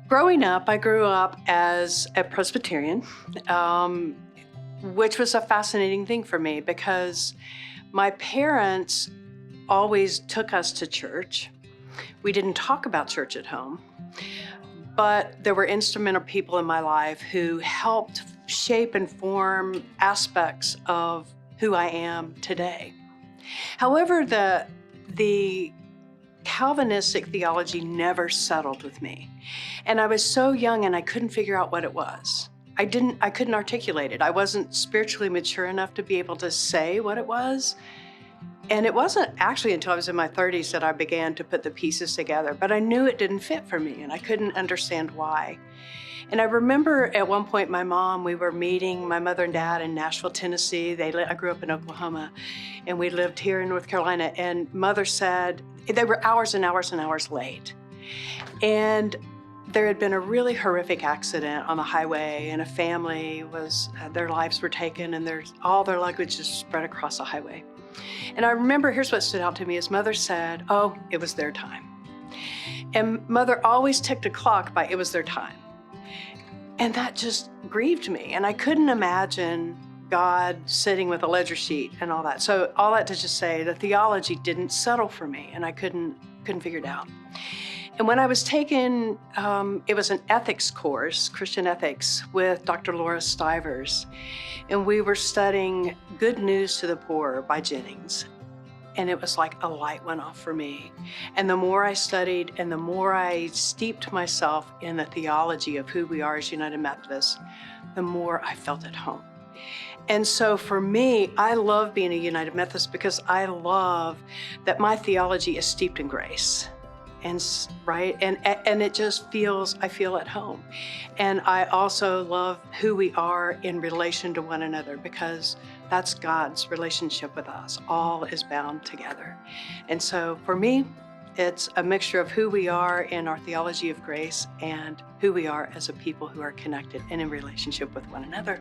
Growing up, I grew up as a Presbyterian, which was a fascinating thing for me because my parents always took us to church. We didn't talk about church at home, but there were instrumental people in my life who helped shape and form aspects of who I am today. However, the Calvinistic theology never settled with me. And I was so young and I couldn't figure out what it was. I couldn't articulate it. I wasn't spiritually mature enough to be able to say what it was. And it wasn't actually until I was in my 30s that I began to put the pieces together, but I knew it didn't fit for me and I couldn't understand why. And I remember at one point we were meeting, my mother and dad in Nashville, Tennessee. I grew up in Oklahoma and we lived here in North Carolina, and Mother said, they were hours and hours and hours late. And there had been a really horrific accident on the highway, and a family their lives were taken, and all their luggage just spread across the highway. And I remember, here's what stood out to me, is Mother said, oh, it was their time. And Mother always ticked a clock by it was their time. And that just grieved me. And I couldn't imagine God sitting with a ledger sheet and all that. So all that to just say, the theology didn't settle for me, and I couldn't figure it out. And when I was taking, it was an ethics course, Christian ethics, with Dr. Laura Stivers. And we were studying Good News to the Poor by Jennings. And it was like a light went off for me. And the more I studied and the more I steeped myself in the theology of who we are as United Methodists, the more I felt at home. And so for me, I love being a United Methodist because I love that my theology is steeped in grace. And it just I feel at home. And I also love who we are in relation to one another, because that's God's relationship with us. All is bound together. And so for me, it's a mixture of who we are in our theology of grace and who we are as a people who are connected and in relationship with one another.